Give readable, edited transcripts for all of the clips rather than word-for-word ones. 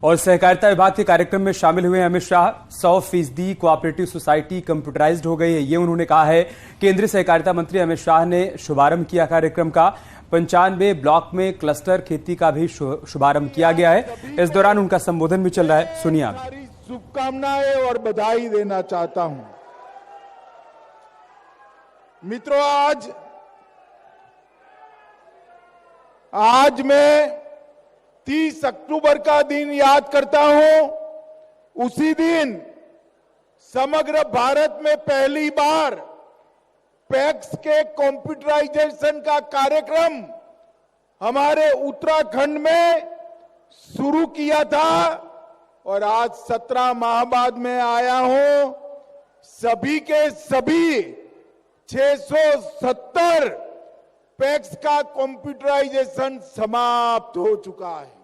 और सहकारिता विभाग के कार्यक्रम में शामिल हुए Amit Shah. 100% cooperative society computerised हो गई है, ये उन्होंने कहा है। केंद्रीय सहकारिता मंत्री अमित शाह ने शुभारंभ किया कार्यक्रम का। 95 ब्लॉक में क्लस्टर खेती का भी शुभारंभ किया गया है। इस दौरान उनका संबोधन भी चल रहा है, सुनिए आप। शुभकामनाएं और बधाई देना चाहता हूं। मित्रों, आज मैं 30 अक्टूबर का दिन याद करता हूं। उसी दिन समग्र भारत में पहली बार पैक्स के कंप्यूटराइजेशन का कार्यक्रम हमारे उत्तराखंड में शुरू किया था और आज 17 माह बाद में आया हूं। सभी के सभी 670 पैक्स का कंप्यूटराइजेशन समाप्त हो चुका है।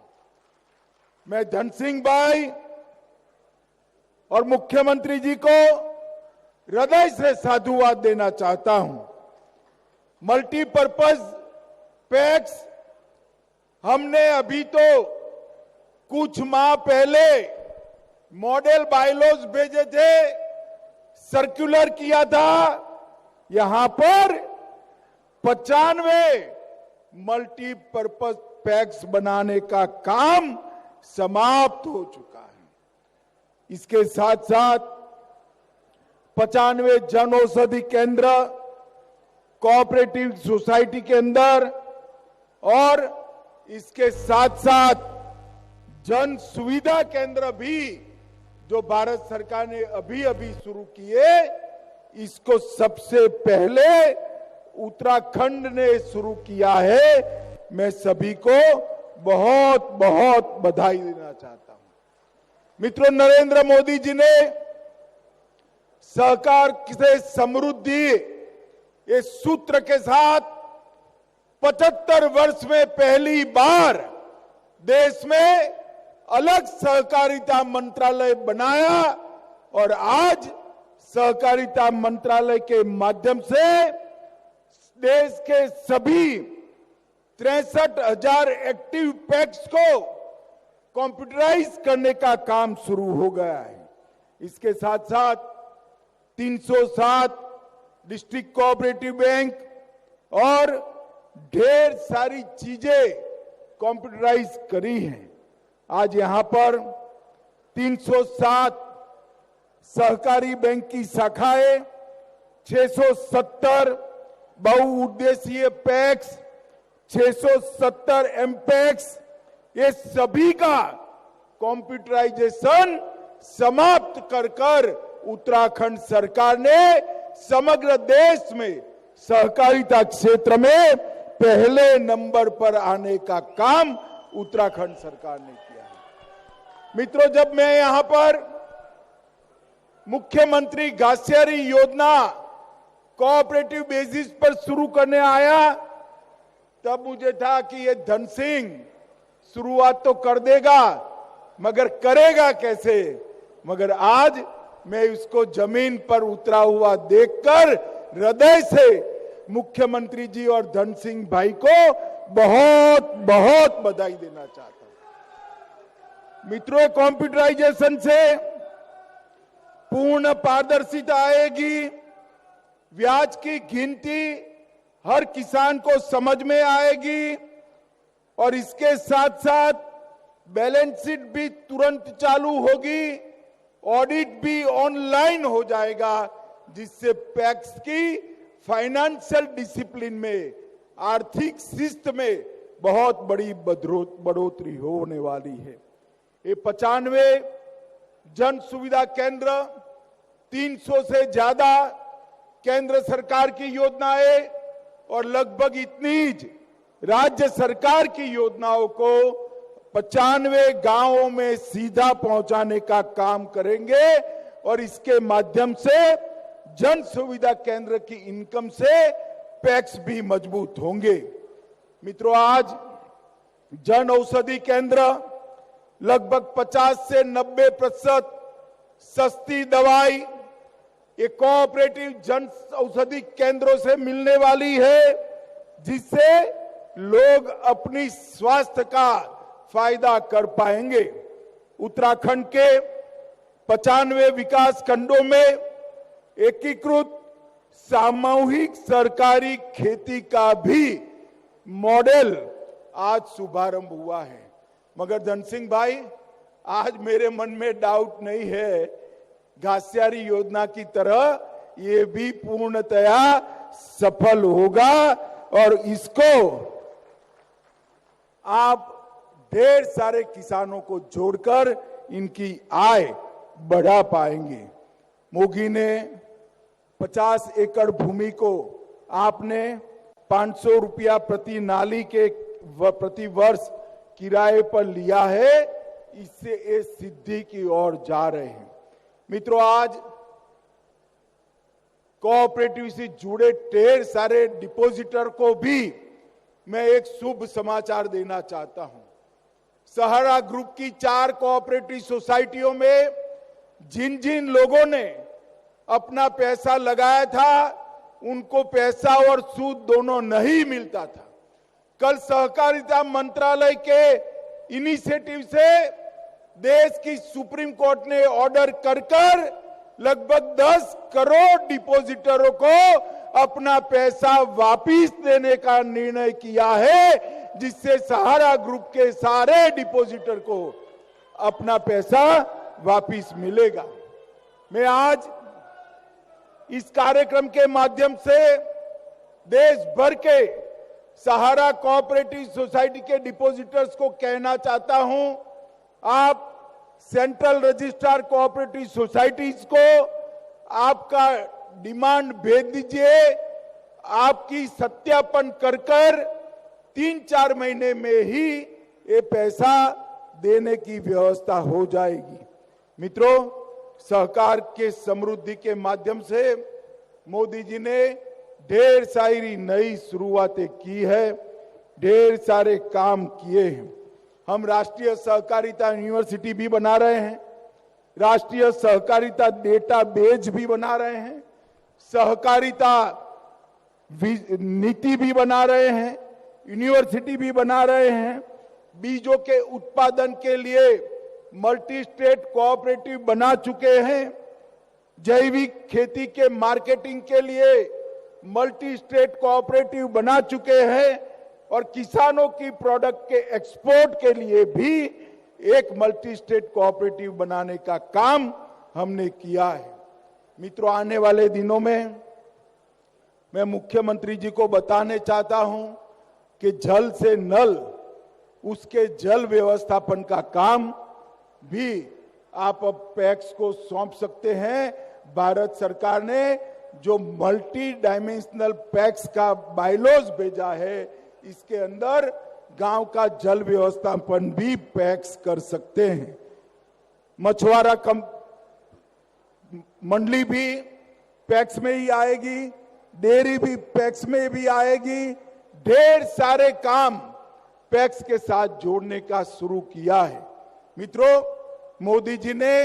मैं धन सिंह भाई और मुख्यमंत्री जी को हृदय से साधुवाद देना चाहता हूं। मल्टीपर्पज पैक्स हमने अभी तो कुछ माह पहले मॉडल बायलॉज भेजे थे, सर्कुलर किया था। यहां पर 95 मल्टीपर्पज पैक्स बनाने का काम समाप्त हो चुका है। इसके साथ साथ 95 जन औषधि केंद्र कोऑपरेटिव सोसाइटी के अंदर और इसके साथ साथ जन सुविधा केंद्र भी जो भारत सरकार ने अभी अभी शुरू किए, इसको सबसे पहले उत्तराखंड ने शुरू किया है। मैं सभी को बहुत बहुत बधाई देना चाहता हूं। मित्रों, नरेंद्र मोदी जी ने सहकार से समृद्धि ये सूत्र के साथ 75 वर्ष में पहली बार देश में अलग सहकारिता मंत्रालय बनाया और आज सहकारिता मंत्रालय के माध्यम से देश के सभी 63,000 एक्टिव पैक्स को कंप्यूटराइज करने का काम शुरू हो गया है। इसके साथ साथ 307 डिस्ट्रिक्ट कोऑपरेटिव बैंक और ढेर सारी चीजें कंप्यूटराइज करी हैं। आज यहां पर 307 सहकारी बैंक की शाखाएं, 670 बहुउद्देशीय पैक्स, 670 एमपैक्स, ये सभी का कंप्यूटराइजेशन समाप्त कर उत्तराखंड सरकार ने समग्र देश में सहकारिता क्षेत्र में पहले नंबर पर आने का काम उत्तराखंड सरकार ने किया है। मित्रों, जब मैं यहां पर मुख्यमंत्री घासियारी योजना कोऑपरेटिव बेसिस पर शुरू करने आया, तब मुझे था कि ये धन सिंह शुरुआत तो कर देगा मगर करेगा कैसे। मगर आज मैं इसको जमीन पर उतरा हुआ देखकर हृदय से मुख्यमंत्री जी और धन सिंह भाई को बहुत बहुत बधाई देना चाहता हूं। मित्रों, कंप्यूटराइजेशन से पूर्ण पारदर्शिता आएगी, ब्याज की गिनती हर किसान को समझ में आएगी और इसके साथ साथ बैलेंस शीट भी तुरंत चालू होगी, ऑडिट भी ऑनलाइन हो जाएगा, जिससे पैक्स की फाइनेंशियल डिसिप्लिन में, आर्थिक शिस्त में बहुत बड़ी बढ़ोतरी होने वाली है। ये 95 जन सुविधा केंद्र, 300 से ज्यादा केंद्र सरकार की योजनाएं और लगभग इतनी राज्य सरकार की योजनाओं को 95 गांवों में सीधा पहुंचाने का काम करेंगे और इसके माध्यम से जन सुविधा केंद्र की इनकम से पैक्स भी मजबूत होंगे। मित्रों, आज जन औषधि केंद्र लगभग 50 से 90% सस्ती दवाई ये कोऑपरेटिव जन औषधि केंद्रों से मिलने वाली है, जिससे लोग अपनी स्वास्थ्य का फायदा कर पाएंगे। उत्तराखंड के 95 विकास खंडों में एकीकृत सामूहिक सरकारी खेती का भी मॉडल आज शुभारंभ हुआ है। मगर धन सिंह भाई, आज मेरे मन में डाउट नहीं है, घासियारी योजना की तरह ये भी पूर्णतया सफल होगा और इसको आप ढेर सारे किसानों को जोड़कर इनकी आय बढ़ा पाएंगे। मोगी ने 50 एकड़ भूमि को आपने 500 रुपया प्रति नाली के प्रति वर्ष किराए पर लिया है, इससे इस सिद्धि की ओर जा रहे हैं। मित्रों, आज कोऑपरेटिव से जुड़े ढेर सारे डिपॉजिटर को भी मैं एक शुभ समाचार देना चाहता हूं। सहारा ग्रुप की 4 कोऑपरेटिव सोसाइटियों में जिन जिन लोगों ने अपना पैसा लगाया था, उनको पैसा और सूद दोनों नहीं मिलता था। कल सहकारिता मंत्रालय के इनिशिएटिव से देश की सुप्रीम कोर्ट ने ऑर्डर कर लगभग 10 करोड़ डिपॉजिटरों को अपना पैसा वापस देने का निर्णय किया है, जिससे सहारा ग्रुप के सारे डिपॉजिटर को अपना पैसा वापस मिलेगा। मैं आज इस कार्यक्रम के माध्यम से देश भर के सहारा कोऑपरेटिव सोसाइटी के डिपॉजिटर्स को कहना चाहता हूं, आप सेंट्रल रजिस्ट्रार कोऑपरेटिव सोसाइटीज को आपका डिमांड भेज दीजिए। आपकी सत्यापन कर 3-4 महीने में ही ये पैसा देने की व्यवस्था हो जाएगी। मित्रों, सहकार के समृद्धि के माध्यम से मोदी जी ने ढेर सारी नई शुरुआतें की है, ढेर सारे काम किए हैं। हम राष्ट्रीय सहकारिता यूनिवर्सिटी भी बना रहे हैं, राष्ट्रीय सहकारिता डेटाबेस भी बना रहे हैं, सहकारिता नीति भी बना रहे हैं, यूनिवर्सिटी भी बना रहे हैं, बीजों के उत्पादन के लिए मल्टी स्टेट कोऑपरेटिव बना चुके हैं, जैविक खेती के मार्केटिंग के लिए मल्टी स्टेट कोऑपरेटिव बना चुके हैं और किसानों की प्रोडक्ट के एक्सपोर्ट के लिए भी एक मल्टी स्टेट कोऑपरेटिव बनाने का काम हमने किया है। मित्रों, आने वाले दिनों में मैं मुख्यमंत्री जी को बताने चाहता हूं कि जल से नल, उसके जल व्यवस्थापन का काम भी आप अब पैक्स को सौंप सकते हैं। भारत सरकार ने जो मल्टी डायमेंशनल पैक्स का बायलॉज भेजा है, इसके अंदर गांव का जल व्यवस्थापन भी पैक्स कर सकते हैं। मछुआरा मंडली भी पैक्स में ही आएगी, डेयरी भी पैक्स में भी आएगी। ढेर सारे काम पैक्स के साथ जोड़ने का शुरू किया है। मित्रों, मोदी जी ने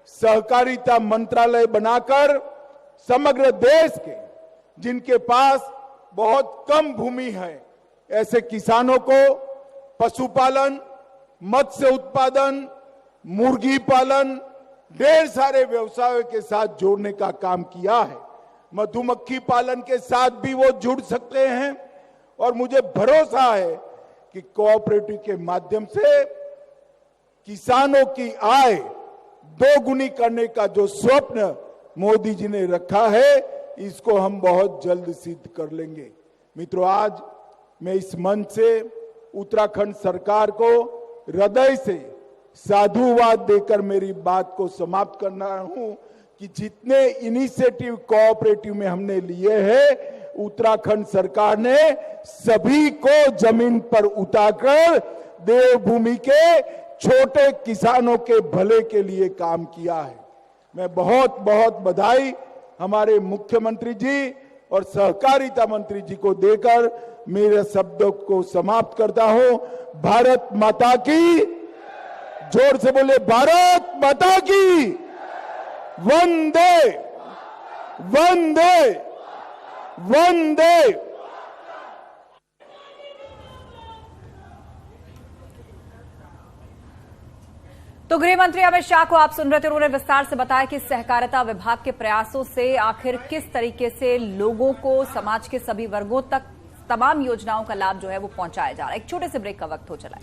सहकारिता मंत्रालय बनाकर समग्र देश के जिनके पास बहुत कम भूमि है, ऐसे किसानों को पशुपालन, मत्स्य उत्पादन, मुर्गी पालन, ढेर सारे व्यवसायों के साथ जोड़ने का काम किया है। मधुमक्खी पालन के साथ भी वो जुड़ सकते हैं और मुझे भरोसा है कि कोऑपरेटिव के माध्यम से किसानों की आय दोगुनी करने का जो स्वप्न मोदी जी ने रखा है, इसको हम बहुत जल्द सिद्ध कर लेंगे। मित्रों, आज मैं इस मंच से उत्तराखंड सरकार को हृदय से साधुवाद देकर मेरी बात को समाप्त करना हूं कि जितने इनिशिएटिव कोऑपरेटिव में हमने लिए हैं, उत्तराखंड सरकार ने सभी को जमीन पर उतारकर देवभूमि के छोटे किसानों के भले के लिए काम किया है। मैं बहुत बहुत बधाई हमारे मुख्यमंत्री जी और सहकारिता मंत्री जी को देकर मेरे शब्दों को समाप्त करता हूं। भारत माता की, जोर से बोले, भारत माता की, वंदे वंदे वंदे। तो गृह मंत्री अमित शाह को आप सुन रहे थे। उन्होंने विस्तार से बताया कि सहकारिता विभाग के प्रयासों से आखिर किस तरीके से लोगों को, समाज के सभी वर्गों तक तमाम योजनाओं का लाभ जो है वो पहुंचाया जा रहा है। एक छोटे से ब्रेक का वक्त हो चला है।